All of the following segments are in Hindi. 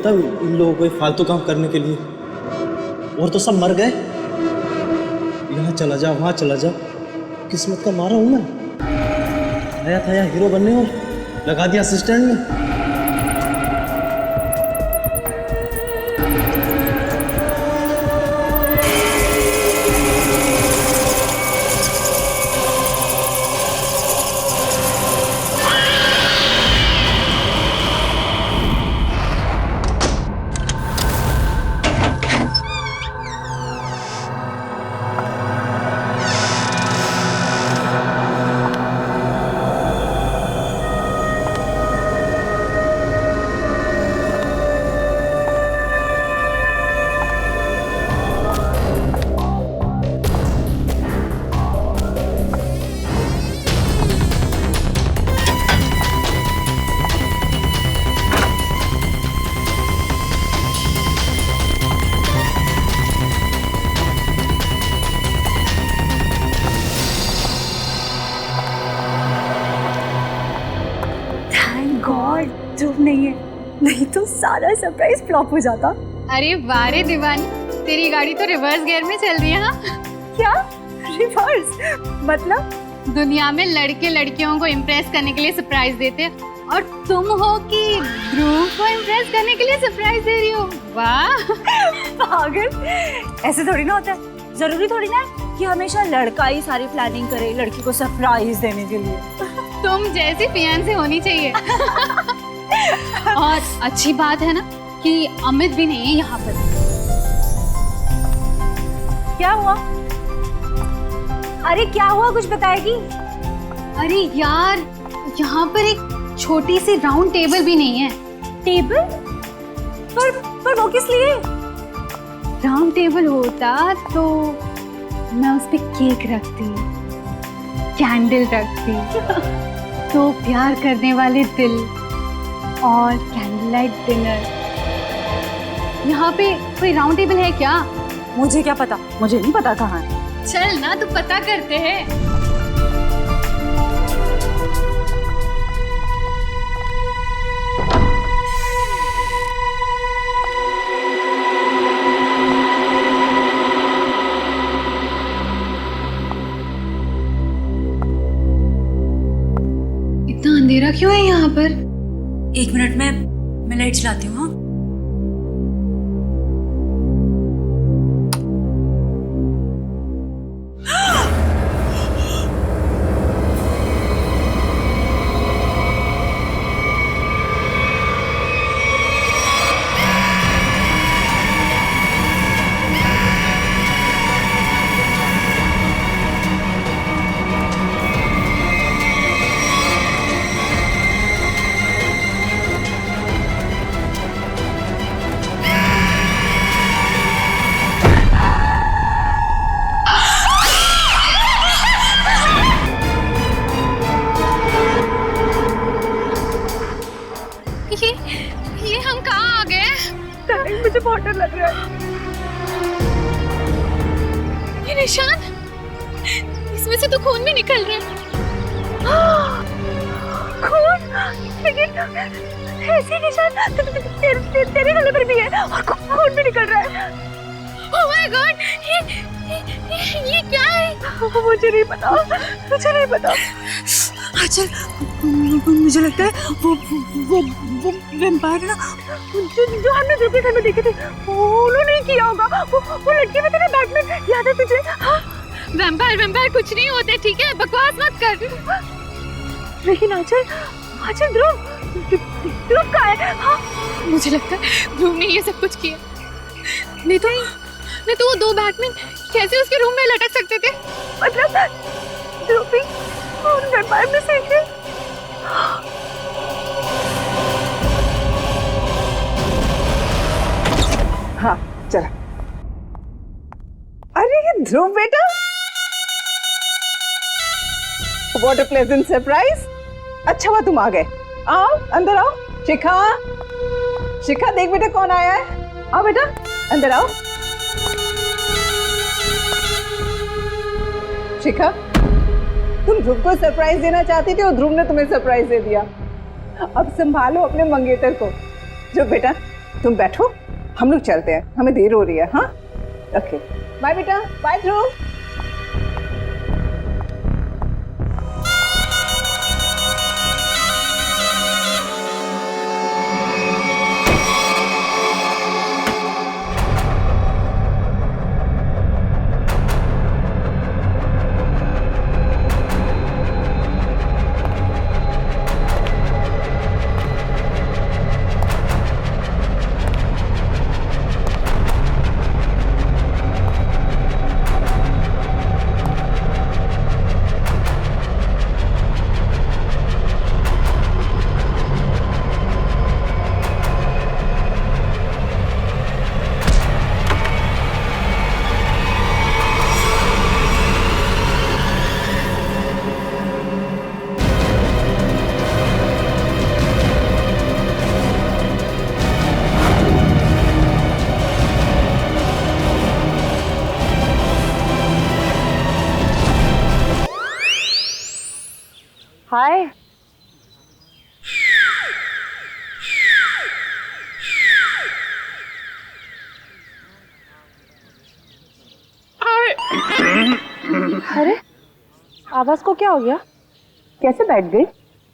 मिलता इन लोगों को फालतू काम करने के लिए। और तो सब मर गए, यहाँ चला जा वहाँ चला जा, किस्मत का मारा हूँ मैं। आया था यहाँ हीरो बनने और लगा दिया असिस्टेंट में। ध्रुव नहीं है, नहीं तो सारा सरप्राइज फ्लॉप हो जाता। अरे वाह रे दीवानी, तेरी गाड़ी तो रिवर्स गियर में चल रही है। हाँ क्या रिवर्स? मतलब दुनिया में लड़के लड़कियों को इम्प्रेस करने के लिए सरप्राइज देते हैं और तुम हो कि ध्रुव को इम्प्रेस करने के लिए सरप्राइज दे रही हो। वाह पागल, ऐसे थोड़ी ना होता है। जरूरी थोड़ी ना है कि हमेशा लड़का ही सारी प्लानिंग करे लड़की को सरप्राइज देने के लिए। तुम जैसी फियांसे होनी चाहिए। और अच्छी बात है ना कि अमित भी नहीं है यहाँ पर। क्या हुआ? अरे क्या हुआ, कुछ बताएगी? अरे यार, यहाँ पर एक छोटी सी राउंड टेबल भी नहीं है। टेबल? पर वो किस लिए? राउंड टेबल होता तो मैं उस पे केक रखती, कैंडल रखती, तो प्यार करने वाले दिल और कैंडल लाइट डिनर। यहाँ पे कोई राउंड टेबल है क्या? मुझे क्या पता, मुझे नहीं पता कहाँ है। चल ना, तो पता करते हैं। इतना अंधेरा क्यों है यहाँ पर? 1 मिनट में मैं लाइट चलाती हूँ। ये हम कहाँ आ गए? मुझे बहुत डर लग रहा है। ये निशान, इसमें से तो खून भी निकल रहा है। खून? लेकिन ऐसे निशान तेरे गले पर भी है और खून भी निकल रहा है। ओह माय गॉड, ये क्या है? मुझे नहीं पता, मुझे नहीं पता। अच्छा, मुझे लगता है वो वैम्पायर ना, जो हमने ध्रुव के घर में देखे थे, उन्होंने किया होगा। वो लड़की में तेरा बैटमैन याद है तुझे? हाँ? वैम्पायर कुछ नहीं होते, ठीक है? बकवास मत कर। लेकिन आचल ध्रुव कहाँ है? हाँ? मुझे लगता है ध्रुव ने ये सब कुछ किया। नहीं तो वो 2 बैटमैन कैसे उसके रूम में लटक सकते थे? मतलब ध्रुव भी उन वैम्पायर में से एक है। हाँ चला। अरे ये ध्रुव बेटा, व्हाट अ प्लेजेंट सरप्राइज। अच्छा हुआ तुम आ गए। आओ अंदर आओ। शिखा देख बेटा कौन आया है। आओ बेटा अंदर आओ। शिखा, तुम ध्रुव को सरप्राइज देना चाहती थी और ध्रुव ने तुम्हें सरप्राइज दे दिया। अब संभालो अपने मंगेतर को। जो बेटा तुम बैठो, हम लोग चलते हैं, हमें देर हो रही है। हाँ ओके, बाय बेटा, बाय ध्रुव। हाय। अरे आवाज को क्या हो गया? कैसे बैठ गई?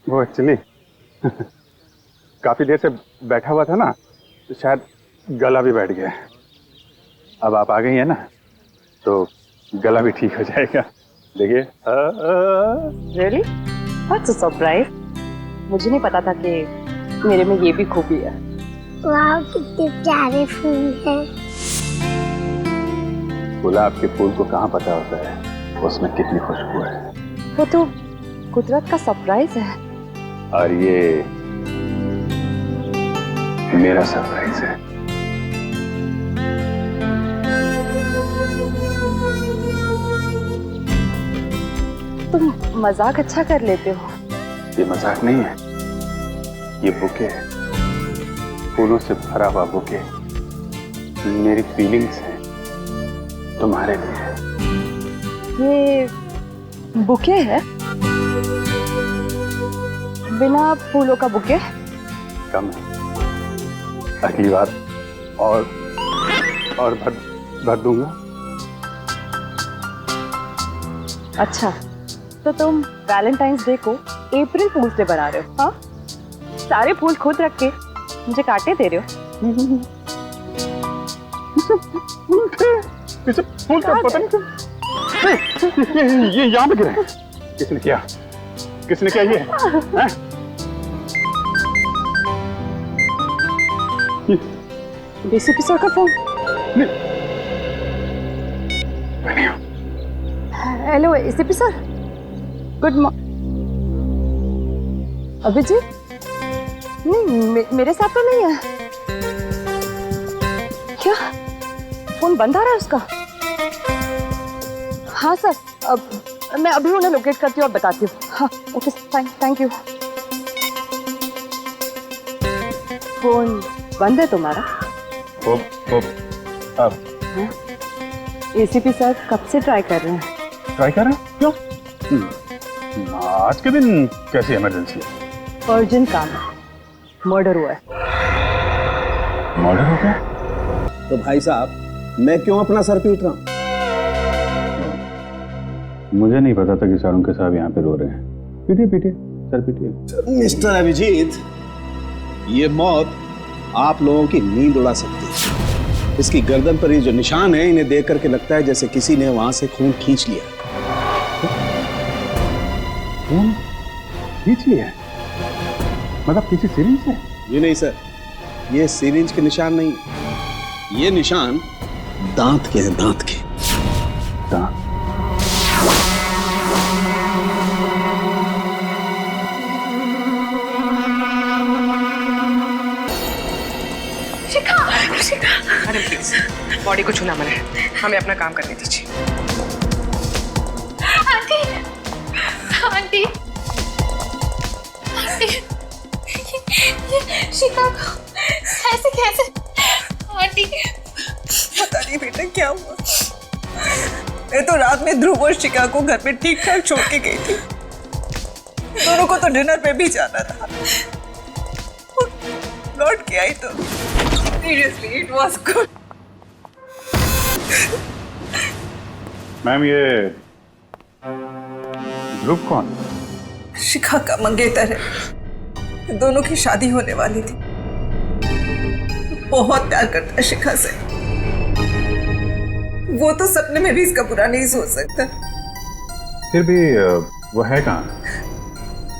वो एक्चुअली काफी देर से बैठा हुआ था ना, तो शायद गला भी बैठ गया। अब आप आ गई है ना, तो गला भी ठीक हो जाएगा। देखिए। रियली? What's a surprise. मुझे नहीं पता था कि मेरे में ये भी खूबी है। वाह कितने प्यारे फूल हैं। गुलाब के फूल को कहाँ पता होता है उसमें कितनी खुशबू है। वो तो कुदरत का सरप्राइज है। और ये मेरा सरप्राइज है। तुम मजाक अच्छा कर लेते हो। ये मजाक नहीं है, ये बुके है, फूलों से भरा हुआ बुके। मेरी फीलिंग्स हैं तुम्हारे लिए। ये बुके है? बिना फूलों का बुके? कम है, अगली बार और भर दूंगा। अच्छा, तो तुम वैलेंटाइंस डे को अप्रैल फूल्स डे बना रहे हो? हाँ, सारे फूल खुद रख के मुझे काटे दे रहे हो। फूल का पता नहीं, ये यहाँ पे गिरा है। किसने किया ये है? डीसीपी सर का phone. Hello ACP sir, good morning. Abhijit? नहीं, मेरे साथ तो नहीं है। क्या फोन बंद आ रहा है उसका? हाँ सर, अब मैं अभी उन्हें लोकेट करती हूँ और बताती हूँ। हाँ ओके, थैंक यू। फोन बंद है तुम्हारा? अब एसीपी सर कब से ट्राई कर रहे हैं? ट्राई कर रहे हैं? क्यों? आज के दिन कैसी इमरजेंसी है? अर्जेंट काम है, मर्डर हुआ है। मर्डर हो गया? तो भाई साहब, मैं क्यों अपना सर पीट रहा हूँ? मुझे नहीं पता था कि शाहरुख के साहब यहाँ पे रो रहे हैं। पीटिए सर पीटिए। मिस्टर अभिजीत, ये मौत आप लोगों की नींद उड़ा सकती है। इसकी गर्दन पर ये जो निशान है, इन्हें देख करके लगता है जैसे किसी ने वहां से खून खींच लिया। खून खींच लिया? मतलब किसी सिरिंज से? ये नहीं सर, ये सिरिंज के निशान नहीं, ये निशान दांत के हैं, दांत के। दांत? मैडम प्लीज, बॉडी को छूना मना है, हमें अपना काम करने दीजिए। आंटी, आंटी, आंटी, ये शिकागो कैसे? आंटी, पता नहीं बेटा क्या हुआ। मैं तो रात में ध्रुव और शिका को घर पे ठीक ठाक छोड़ के गई थी। दोनों को तो डिनर पे भी जाना था। लौट के आई तो Seriously, it was good. Ma'am ये ध्रुव कौन? शिखा का मंगेतर है। दोनों की शादी होने वाली थी। बहुत प्यार करता है शिखा से। वो तो सपने में भी इसका बुरा नहीं सोच सकता। फिर भी वो है कहाँ?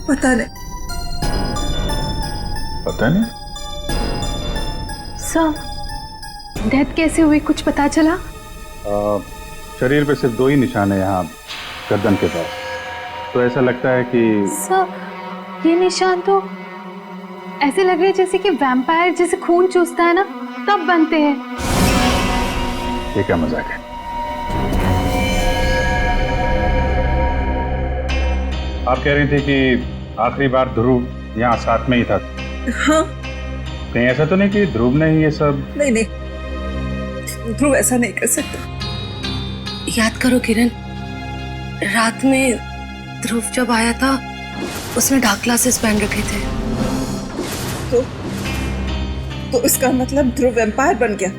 पता नहीं। पता नहीं। सर, डेथ कैसे हुई कुछ पता चला? शरीर पे सिर्फ 2 ही निशान है यहाँ गर्दन के पास। तो ऐसा लगता है कि सर, ये निशान तो ऐसे लग रहे हैं जैसे कि वैम्पायर जैसे खून चूसता है ना, तब बनते हैं। ये क्या मजाक है? आप कह रही थी कि आखिरी बार ध्रुव यहाँ साथ में ही था। हाँ। कहीं ऐसा तो नहीं कि ध्रुव ने ही ये सब? नहीं नहीं, ध्रुव ऐसा नहीं कर सकता। याद करो किरण, रात में ध्रुव जब आया था उसने डार्क ग्लासेस पहन रखे थे। तो इसका मतलब ध्रुव वैम्पायर बन गया।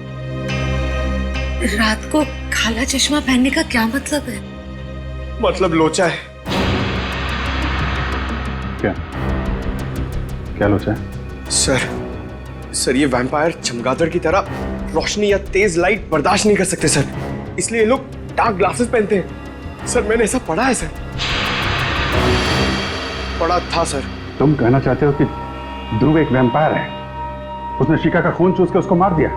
रात को काला चश्मा पहनने का क्या मतलब है? मतलब लोचा है। क्या लोचा है? सर ये वैम्पायर चमगादड़ की तरह रोशनी या तेज लाइट बर्दाश्त नहीं कर सकते सर, इसलिए ये लोग डार्क ग्लासेस पहनते हैं। सर मैंने ऐसा पढ़ा है सर, पढ़ा था सर। तुम कहना चाहते हो कि ध्रुव एक वैम्पायर है? उसने शिखा का खून चूस के उसको मार दिया?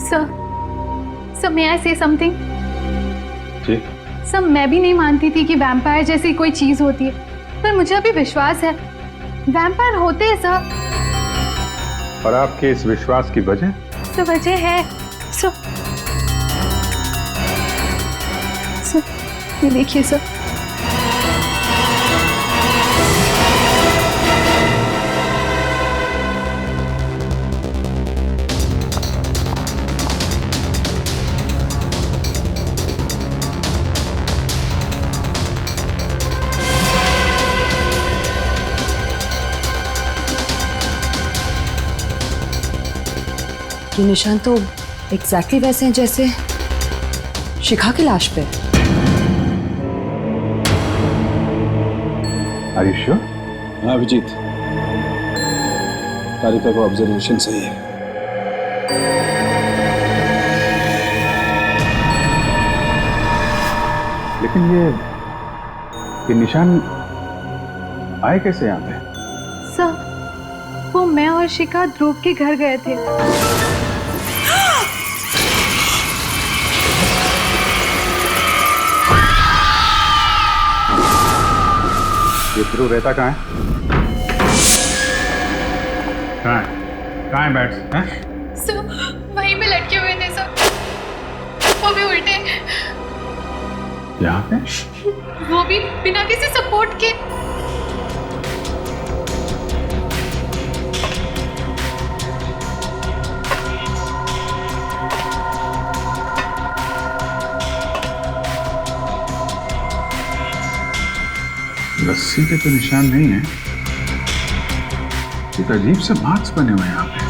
Sir may I say something? जी। सर, मैं भी नहीं मानती थी कि वैम्पायर जैसी कोई चीज होती है, पर मुझे अभी विश्वास है वैम्पायर होते हैं सर। और आपके इस विश्वास की वजह? तो वजह है सर, ये देखिए सर। ये निशान तो एग्जैक्टली वैसे हैं जैसे शिखा की लाश पे। Are you sure? हाँ अभिजीत, तारिका को ऑब्जर्वेशन सही है। लेकिन ये निशान आए कैसे यहाँ पे? सर, वो मैं और शिखा ध्रुव के घर गए थे। ये ध्रुव रहता कहाँ है? कहाँ है बैट्स? सर, वहीं पे लटके हुए थे सर, वो भी उल्टे। यहाँ पे? वो भी बिना किसी सपोर्ट के। रस्सी के तो निशान नहीं है, एक अजीब से मार्क्स बने हुए हैं यहाँ पे।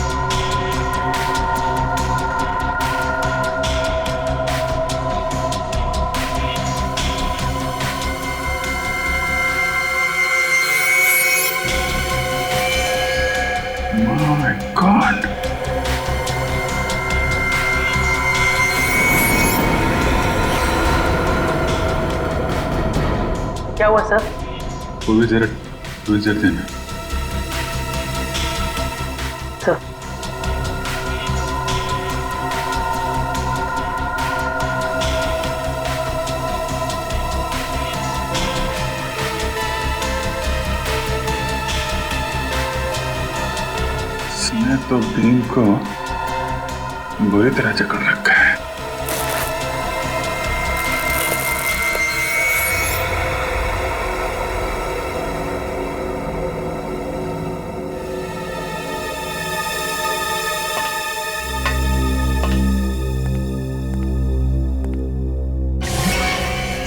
My God! क्या हुआ सर? वो भी जरा देना। सर, इसने तो भीम को बुरी तरह जकड़ रखा है।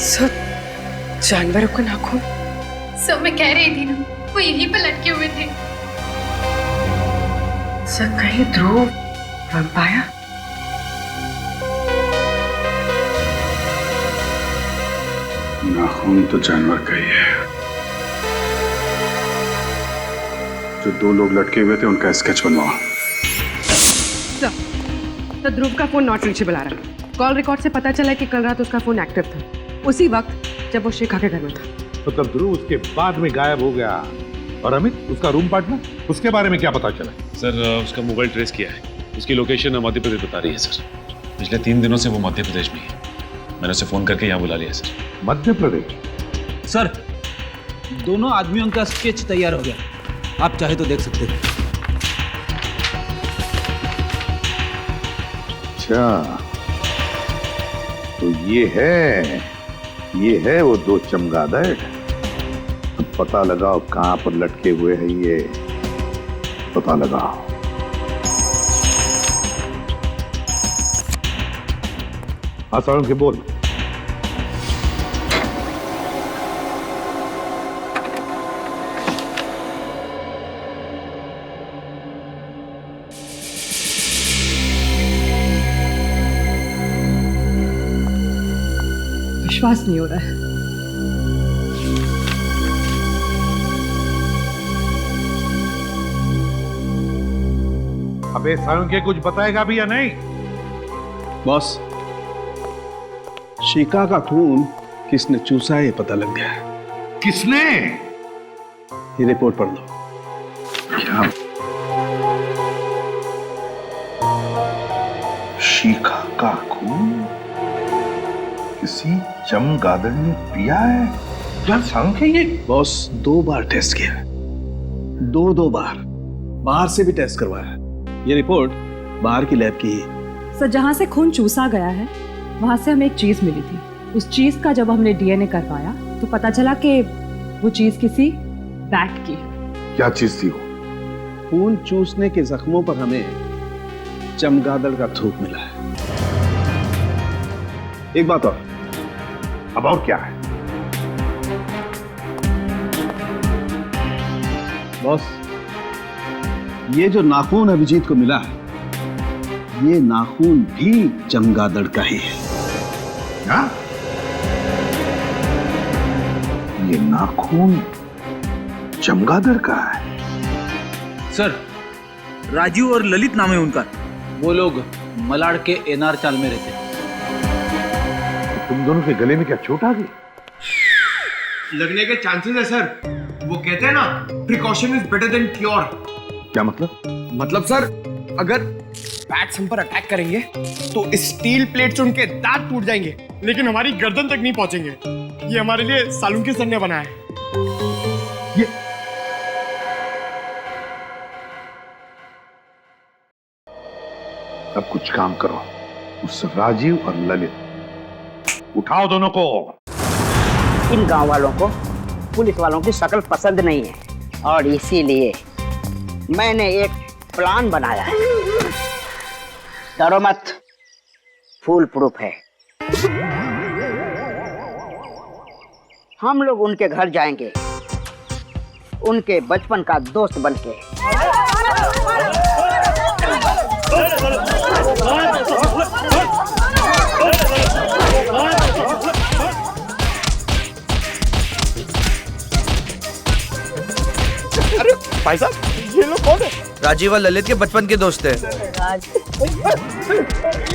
सर, जानवरों का नाखून। सर, मैं कह रही थी ना, वो यहीं पे लटके हुए थे। सर, कहीं ध्रुव वैम्पायर? नाखून तो जानवर का ही है। जो 2 लोग लटके हुए थे उनका स्केच बनवाओ। तो ध्रुव का फोन नॉट रीचेबल आ रहा है। कॉल रिकॉर्ड से पता चला कि कल रात उसका फोन एक्टिव था, उसी वक्त जब वो शिखा के घर में था। मतलब ध्रुव उसके बाद में गायब हो गया। और अमित, उसका रूम पार्टनर, उसके बारे में क्या पता चला? सर उसका मोबाइल ट्रेस किया है, उसकी लोकेशन मध्य प्रदेश बता रही है सर। पिछले 3 दिनों से वो मध्य प्रदेश में है। मैंने उसे फोन करके यहाँ बुला लिया सर। मध्य प्रदेश? सर, दोनों आदमियों का स्केच तैयार हो गया, आप चाहे तो देख सकते हैं। अच्छा, तो ये है वो 2 चमगादड़। अब पता लगाओ कहां पर लटके हुए हैं ये, पता लगाओ। हाँ सारण के बोल। विश्वास नहीं हो रहा है। अबे सारण के कुछ बताएगा भी या नहीं? बॉस, शिखा का खून किसने चूसा है ये पता लग गया है। किसने? ये रिपोर्ट पढ़ लो। क्या? शिखा का खून किसी चमगादड़ ने पिया है? क्या सांग है ये? बॉस, 2 बार टेस्ट किया, 2 बार बाहर से भी टेस्ट करवाया। ये रिपोर्ट बाहर की लैब की है। सर, जहाँ से खून चूसा गया है वहां से हमें एक चीज मिली थी। उस चीज का जब हमने डीएनए करवाया तो पता चला कि वो चीज किसी बैट की है। क्या चीज थी वो? खून चूसने के जख्मों पर हमें चमगादड़ का थूक मिला है। एक बात और। अब और क्या है? बॉस, ये जो नाखून अभिजीत को मिला है, ये नाखून भी चमगादड़ का ही है। क्या? ये नाखून चमगादड़ का है? सर, राजू और ललित नाम है उनका। वो लोग मलाड के एनआर चाल में रहते हैं। तुम दोनों के गले में क्या चोट आ गई? लगने के चांसेस है सर। वो कहते हैं ना, precaution is better than cure. क्या मतलब? मतलब सर, अगर बैट्स हम पर अटैक करेंगे तो स्टील प्लेट से उनके दांत टूट जाएंगे, लेकिन हमारी गर्दन तक नहीं पहुंचेंगे। ये हमारे लिए सालुंके सर ने बनाया है। ये अब कुछ काम करो, उस राजीव और ललित उठाओ दोनों को। इन गांव वालों को पुलिस वालों की शक्ल पसंद नहीं है और इसीलिए मैंने एक प्लान बनाया है। डरो मत, फुल प्रूफ है। हम लोग उनके घर जाएंगे, उनके बचपन का दोस्त बनके। अरे भाई साहब, ये लोग कौन है? राजीव और ललित के बचपन के दोस्त हैं।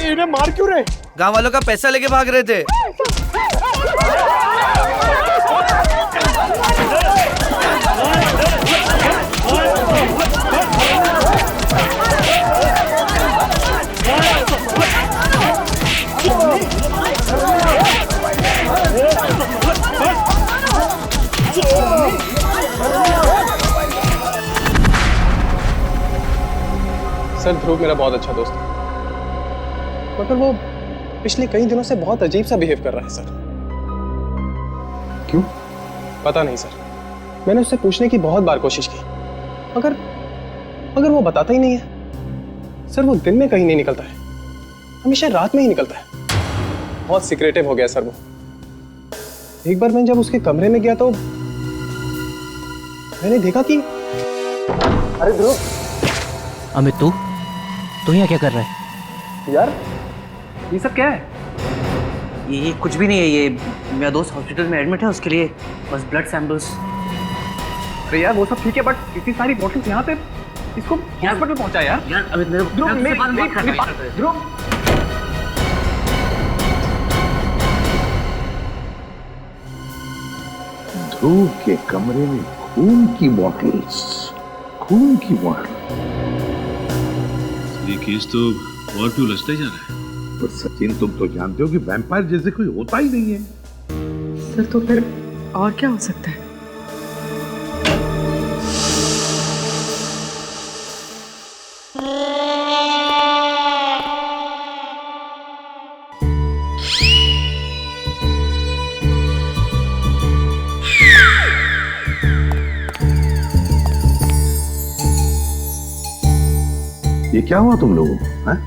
इन्हें मार क्यों रहे? गांव वालों का पैसा लेके भाग रहे थे। सर, ध्रुव मेरा बहुत अच्छा दोस्त है, मगर वो पिछले कई दिनों से बहुत अजीब सा बिहेव कर रहा है सर। क्यों? पता नहीं सर, मैंने उससे पूछने की बहुत बार कोशिश की, मगर वो बताता ही नहीं है। सर, वो दिन में कहीं नहीं निकलता है, हमेशा रात में ही निकलता है। बहुत सीक्रेटिव हो गया सर वो। एक बार मैं जब उसके कमरे में गया तो मैंने देखा कि अमित, तू तू यहाँ क्या कर रहा है? यार ये सब क्या है? ये कुछ भी नहीं है, ये मेरा दोस्त हॉस्पिटल में एडमिट है, उसके लिए बस ब्लड सैंपल्स। अरे यार वो सब ठीक है, बट इतनी सारी बॉटल्स यहाँ पे, इसको हॉस्पिटल पहुंचा यार। यार अभी मेरे ध्रुव ध्रुव के कमरे में खून की बॉटल्स, खून की बॉटल। ये केस तो और क्यों उलझता ही जा रहा है। पर सचिन तुम तो जानते हो कि वैम्पायर जैसे कोई होता ही नहीं है। सर तो फिर और क्या हो सकता है? ये क्या हुआ तुम लोगों को? हैं?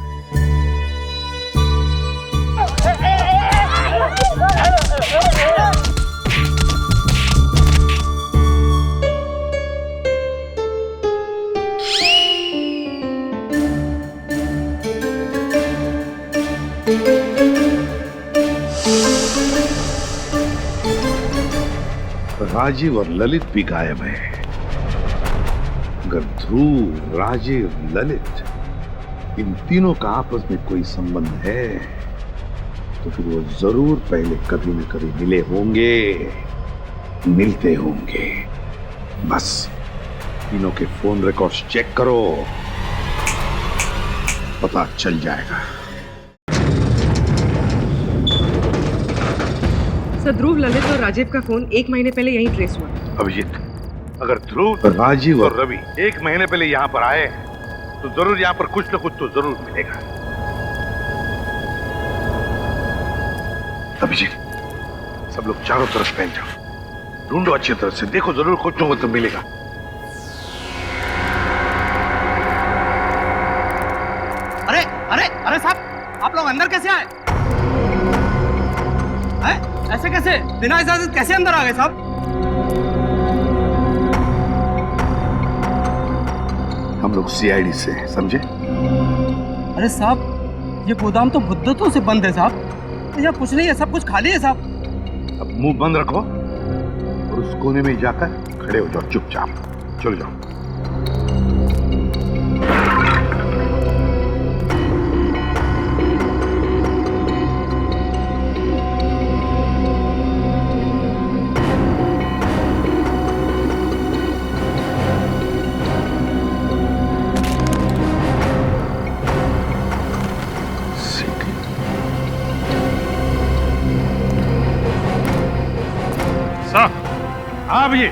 राजीव और ललित भी गायब है। अगर ध्रुव, राजीव, ललित इन तीनों का आपस में कोई संबंध है तो फिर वो जरूर पहले कभी न कभी मिले होंगे, मिलते होंगे। बस तीनों के फोन रिकॉर्ड्स चेक करो, पता चल जाएगा। सर ध्रुव, ललित और राजीव का फोन 1 महीने पहले यहीं ट्रेस हुआ। अभिजीत, अगर ध्रुव, राजीव और रवि 1 महीने पहले यहाँ पर आए तो जरूर यहाँ पर कुछ न कुछ तो जरूर मिलेगा। अभिजीत, सब लोग चारों तरफ फैल जाओ, ढूंढो अच्छी तरह से, देखो जरूर कुछ न कुछ तो मिलेगा। अरे अरे अरे साहब, आप लोग अंदर कैसे आए? ऐसे कैसे, बिना इजाजत कैसे अंदर आ गए साहब? हम लोग सीआईडी से हैं, समझे? अरे साहब, ये गोदाम तो मुद्दतों से बंद है साहब, यहाँ कुछ नहीं है, सब कुछ खाली है साहब। अब मुंह बंद रखो और उस कोने में जाकर खड़े हो जाओ चुपचाप, चलो जाओ। हाँ भैया,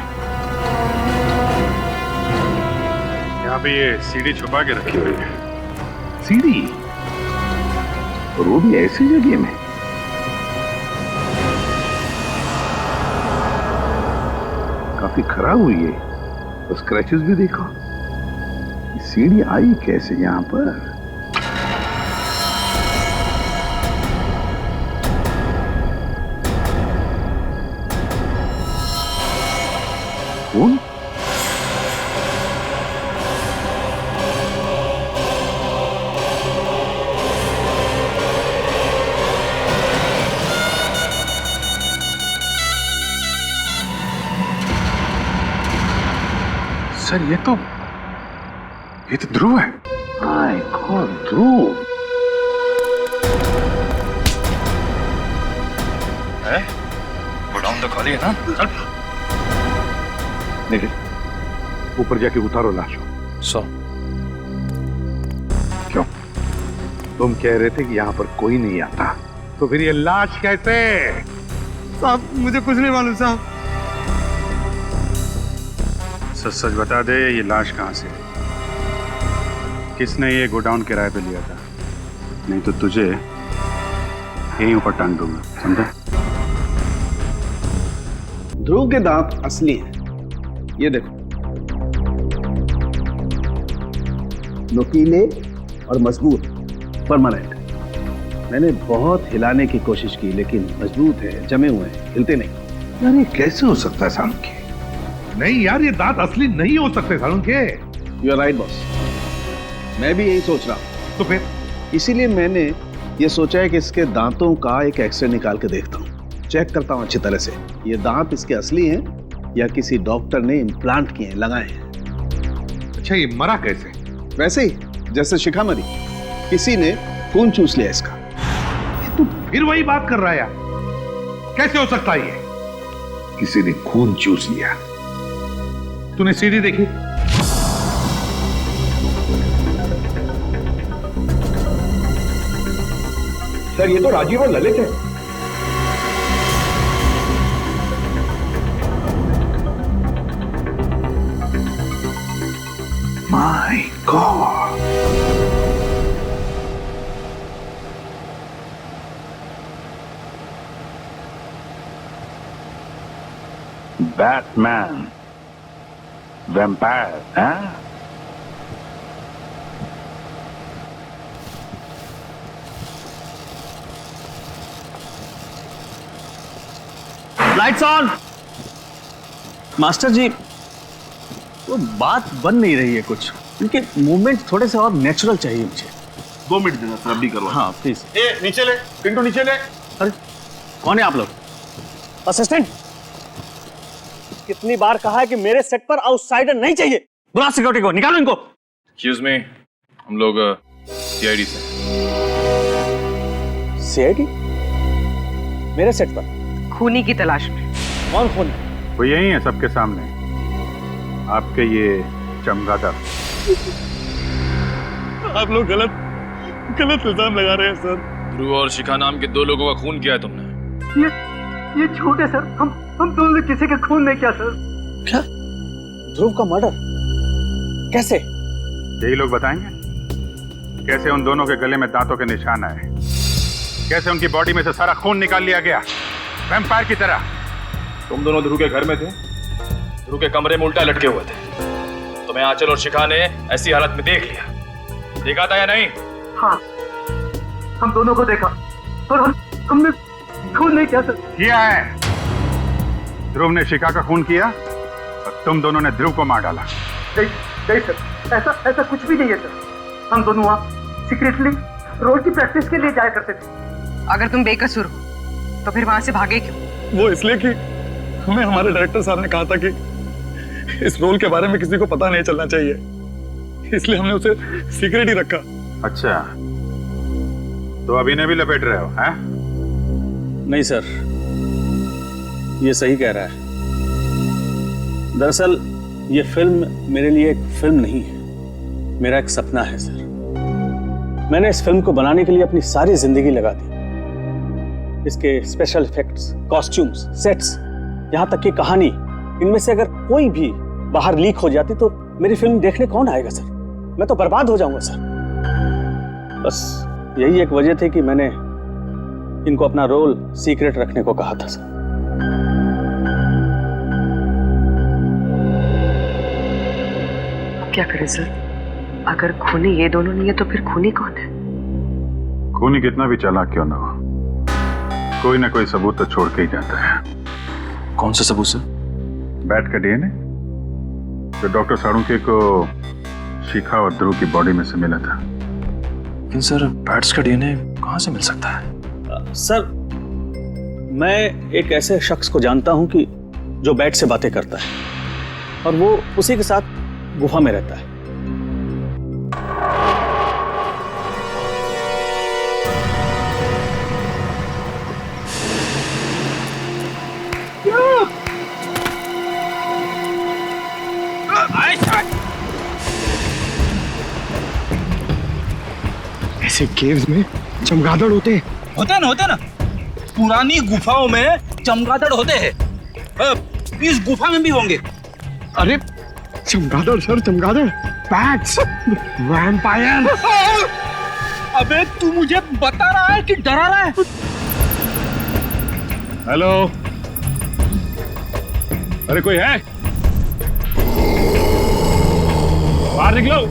यहाँ पे ये सीढ़ी छुपा के रखी हुई है। सीढ़ी? और वो भी ऐसी जगह में? काफी खराब हुई है, तो स्क्रैचेस भी देखो। सीढ़ी आई कैसे यहाँ पर? कौन? सर ये तो ध्रुव है। माय गॉड, ध्रुव है? गोडाउन तो खाली है ना? चल निखिल, ऊपर जाके उतारो लाश को। सो क्यों? तुम कह रहे थे कि यहाँ पर कोई नहीं आता, तो फिर ये लाश कैसे? साहब मुझे कुछ नहीं मालूम साहब। सच सच बता दे, ये लाश कहाँ से है? किसने ये गोडाउन किराए पे लिया था? नहीं तो तुझे यहीं ऊपर टांग दूंगा, समझा? ध्रुव के दांत असली हैं, ये देखो, नुकीले और मजबूत, परमानेंट। मैंने बहुत हिलाने की कोशिश की लेकिन मजबूत है, जमे हुए हैं, हिलते नहीं। यार ये कैसे हो सकता है सालुंखे? नहीं यार, ये दांत असली नहीं हो सकते Salunkhe. You are right boss, मैं भी यही सोच रहा हूं। तो फिर इसीलिए मैंने ये सोचा है कि इसके दांतों का एक एक्सरे निकाल के देखता हूँ, चेक करता हूँ अच्छी तरह से ये दांत इसके असली हैं या किसी डॉक्टर ने इम्प्लांट किए हैं, लगाए हैं। अच्छा, ये मरा कैसे? वैसे ही जैसे शिखा मरी, किसी ने खून चूस लिया इसका। तू फिर वही बात कर रहा है यार, कैसे हो सकता है ये? किसी ने खून चूस लिया? तूने सीडी देखी? सर ये तो राजीव और ललित है। माय गॉड, बैटमैन, वैम्पायर, हैं? Lights on. मास्टर जी, वो बात बन नहीं रही है कुछ, इनके मूवमेंट थोड़े से और नेचुरल चाहिए मुझे। 2 मिनट देना सर, अभी करवा। हाँ प्लीज। नीचे ले पिंटू, नीचे ले। अरे कौन है आप लोग? असिस्टेंट, कितनी बार कहा है कि मेरे सेट पर आउटसाइडर नहीं चाहिए। बुला सिक्योरिटी को, निकालो इनको। एक्सक्यूज मी, हम लोग सीआईडी से। सीआईडी? मेरे सेट पर खूनी की तलाश में। कौन खूनी? वो यही है सबके सामने, आपके ये चमगादड़। आप लोग गलत इल्जाम लगा रहे हैं सर। ध्रुव और शिखा नाम के 2 लोगों का खून किया है तुमने। ये झूठ है सर, हम दोनों ने किसी का खून नहीं किया सर। क्या? ध्रुव का मर्डर कैसे? यही लोग बताएंगे कैसे उन दोनों के गले में दांतों के निशान आए, कैसे उनकी बॉडी में से सारा खून निकाल लिया गया वैम्पायर की तरह। तुम दोनों ध्रुव के घर में थे, ध्रुव के कमरे में उल्टा लटके हुए थे। तुम्हें आंचल और शिखा ने ऐसी हालत में देख लिया, देखा था या नहीं? हाँ, हम दोनों को देखा और हमने खून नहीं किया सर। किया है। ध्रुव ने शिखा का खून किया और तुम दोनों ने ध्रुव को मार डाला। नहीं सर, ऐसा कुछ भी नहीं है सर। हम दोनों वहाँ सीक्रेटली रोड की प्रैक्टिस के लिए जाया करते थे। अगर तुम बेकसूर हो तो फिर वहां से भागे क्यों? वो इसलिए कि हमें हमारे डायरेक्टर साहब ने कहा था कि इस रोल के बारे में किसी को पता नहीं चलना चाहिए, इसलिए हमने उसे सीक्रेट ही रखा। अच्छा, तो अभी ने भी लपेट रहे हो हैं? नहीं सर, ये सही कह रहा है। दरअसल ये फिल्म मेरे लिए एक फिल्म नहीं है, मेरा एक सपना है सर। मैंने इस फिल्म को बनाने के लिए अपनी सारी जिंदगी लगा दी। इसके स्पेशल इफेक्ट्स, कॉस्ट्यूम्स, सेट्स, यहाँ तक की कहानी, इनमें से अगर कोई भी बाहर लीक हो जाती तो मेरी फिल्म देखने कौन आएगा सर? मैं तो बर्बाद हो जाऊंगा सर। बस यही एक वजह थी कि मैंने इनको अपना रोल सीक्रेट रखने को कहा था सर। क्या करें सर? अगर खूनी ये दोनों नहीं है तो फिर खूनी कौन है? खूनी कितना भी चालाक क्यों ना हो, कोई ना कोई सबूत तो छोड़ के ही जाता है। कौन सा सबूत सर? बैट का डीएनए जो डॉक्टर साळुंखे को शिखा और ध्रुव की बॉडी में से मिला था। लेकिन सर, बैट्स का डीएनए कहाँ से मिल सकता है? सर, मैं एक ऐसे शख्स को जानता हूं कि जो बैट से बातें करता है और वो उसी के साथ गुफा में रहता है। ऐसे केव्स में चमगादड़ होते हैं। होते ना, पुरानी गुफाओं में चमगादड़ होते हैं। इस गुफा में भी होंगे। अरे चमगादड़ सर, चमगादड़, बैट्स, वैम्पायर। अबे तू मुझे बता रहा है कि डरा रहा है? हेलो, अरे कोई है? बाहर निकलो।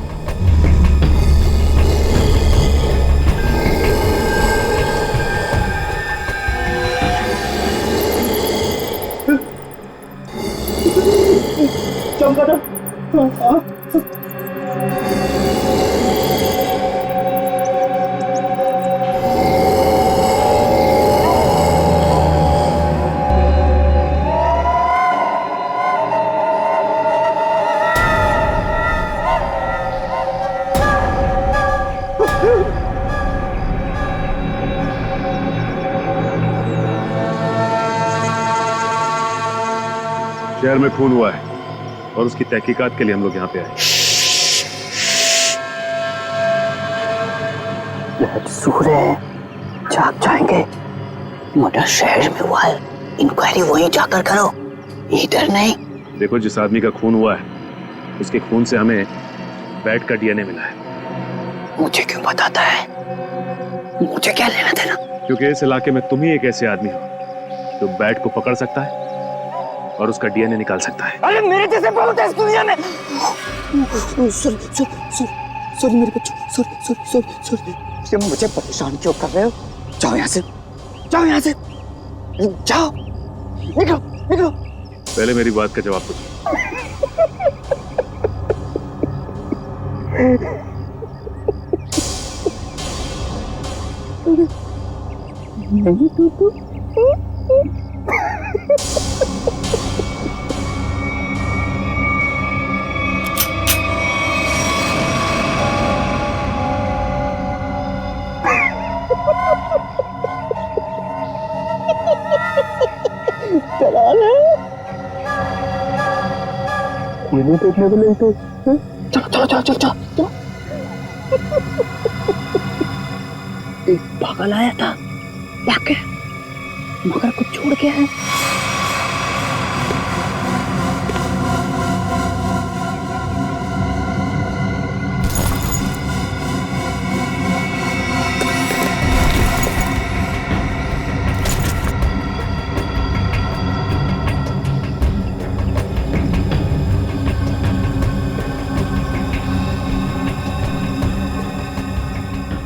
शहर में खून हुआ है और उसकी तहकीकात के लिए हम लोग यहाँ पे आए। सूर है, जाग जाएंगे। मर्डर शहर में हुआ है, इंक्वायरी वहीं जाकर करो, इधर नहीं। देखो, जिस आदमी का खून हुआ है उसके खून से हमें बैट का डीएनए मिला है। मुझे क्यों बताता है? मुझे क्या लेना देना? क्योंकि इस इलाके में तुम ही एक ऐसे आदमी हो जो बैट को पकड़ सकता है और उसका डीएनए निकाल सकता है। अरे मेरे जैसे बहुत है इस दुनिया में। सॉरी मेरे बच्चों, सॉरी। तुम मुझे परेशान क्यों कर रहे हो? जाओ यहाँ से, जाओ यहाँ से, जाओ, निकलो। पहले मेरी बात का जवाब दो। नहीं तू ये नहीं देखने को नहीं तो चलो। एक पागल आया था, वाकई मगर कुछ छोड़ गया है।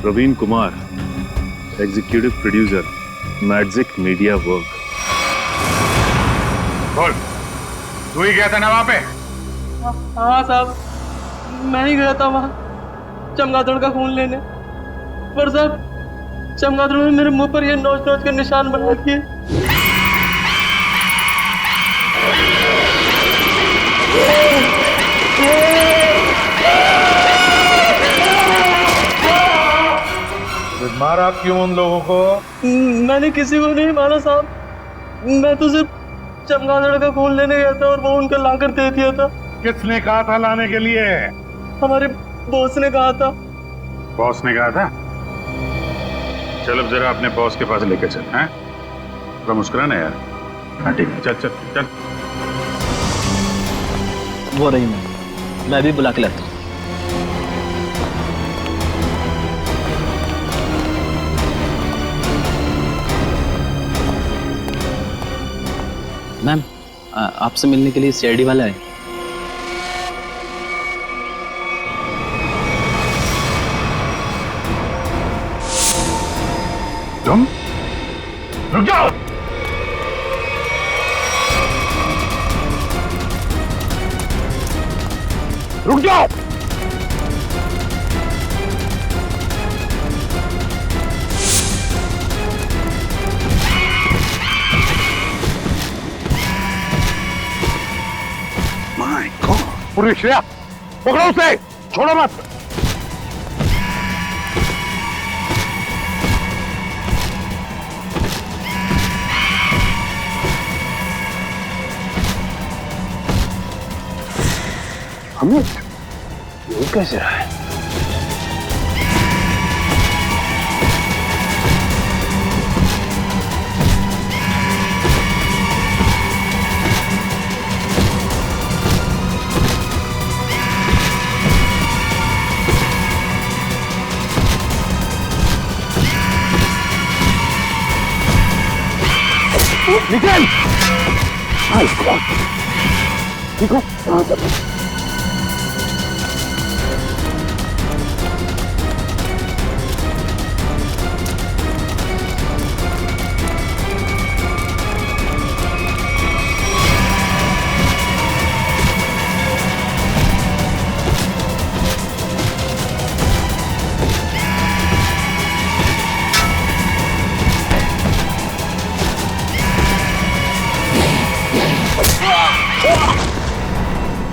Praveen Kumar, executive producer, magic media work. बोल, तू ही गया था ना वहां पे? हाँ साहब, मैं ही गया था वहाँ चमगादड़ का खून लेने, पर साहब चमगादड़ ने मेरे मुंह पर ये नोच के निशान बना दिए। मारा क्यों उन लोगों को? मैंने किसी को नहीं मारा साहब, मैं तो सिर्फ चमगादड़ का खून लेने गया था और वो उनका लाकर दे दिया था। किसने कहा था लाने के लिए? हमारे बॉस ने कहा था। बॉस ने कहा था? चल अब जरा अपने बॉस के पास लेके चल। हैं? थोड़ा मुस्कुराना यार। हाँ ठीक है, चल। वो रही मैं भी बुला के लाता हूँ। मैम, आपसे मिलने के लिए सीआईडी वाला है। तुम रुक जाओ। रुक जाओ। पूरी श्रेया पकड़ो उसे, छोड़ो मत। हमें ये कैसे रहा है? निकल! देखो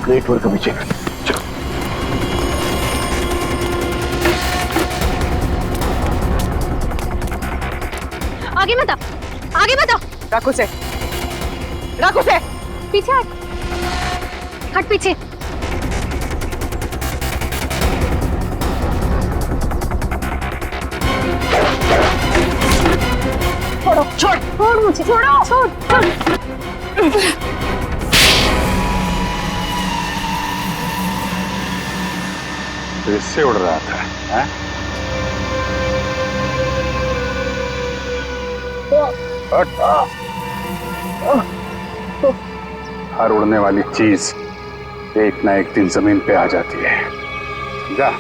ग्रेट वर्क अभिषेक। आगे मत आओ, आगे मत आओ। रखो से पीछे हट। हट पीछे। छोड़ो, छोड़ मुझे, छोड़ो, छोड़। तो इससे उड़ रहा था, हैं? हर उड़ने वाली चीज एक ना एक दिन जमीन पे आ जाती है, समझा?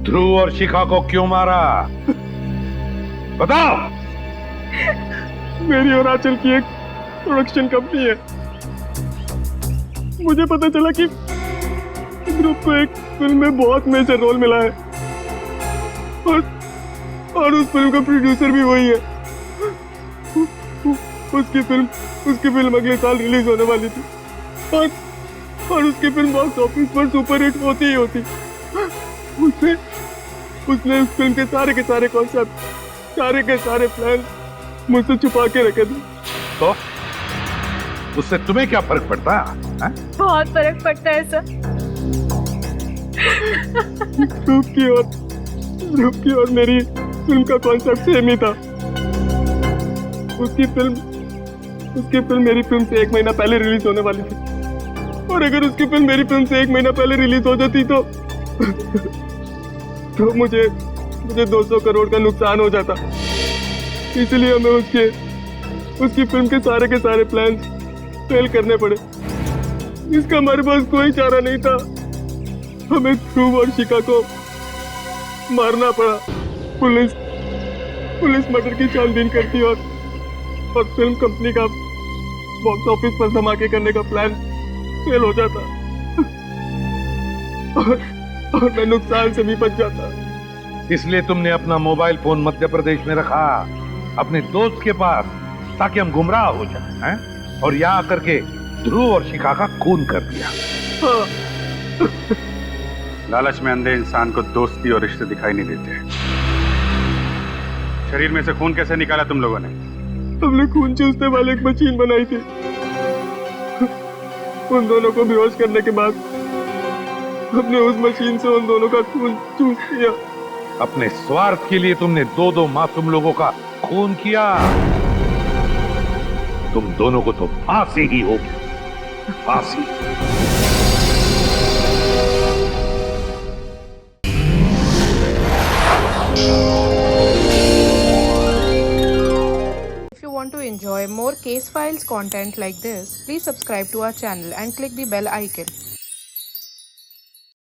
ध्रुव और शिखा को क्यों मारा? बताओ। मेरी और आंचल की एक प्रोडक्शन कंपनी है। मुझे पता चला कि ध्रुव को एक फिल्म में बहुत मेजर रोल मिला है और उस फिल्म का प्रोड्यूसर भी वही है। उसकी फिल्म अगले साल रिलीज होने वाली थी और उसकी फिल्म बॉक्स ऑफिस पर सुपर हिट होती ही होती। उसने उस फिल्म के सारे कॉन्सेप्ट, सारे के सारे प्लान मुझसे छुपा के रखे थे। तो उससे तुम्हें क्या फर्क पड़ता है? बहुत फर्क पड़ता है सर। ध्रुव की और मेरी फिल्म का कॉन्सेप्ट सेम ही था। उसकी फिल्म मेरी फिल्म से 1 महीना पहले रिलीज होने वाली थी और अगर उसकी फिल्म मेरी फिल्म से 1 महीना पहले रिलीज हो जाती तो मुझे 200 करोड़ का नुकसान हो जाता। इसलिए हमें उसकी फिल्म के सारे प्लान फेल करने पड़े। इसका हमारे पास कोई चारा नहीं था। हमें ध्रुव और शिखा को मारना पड़ा। पुलिस मर्डर की छानबीन करती और फिल्म कंपनी का बॉक्स ऑफिस पर धमाके करने का प्लान फेल हो जाता और मैं नुकसान से भी बच जाता। इसलिए तुमने अपना मोबाइल फोन मध्य प्रदेश में रखा, अपने दोस्त के पास, ताकि हम गुमराह हो जाएं, हैं? और यहाँ आकर के ध्रुव और शिखा का खून कर दिया। लालच में अंधे इंसान को दोस्ती और रिश्ते दिखाई नहीं देते। शरीर में से खून कैसे निकाला तुम लोगों ने? हमने खून चूसने वाली एक मशीन बनाई थी। उन दोनों को बेहोश करने के बाद हमने उस मशीन से उन दोनों का खून चूस लिया। अपने स्वार्थ के लिए तुमने 2 मासूम लोगों का खून किया। तुम दोनों को तो फांसी ही होगी, फांसी। If you want to enjoy more Case Files content like this, please subscribe to our channel and click the bell icon.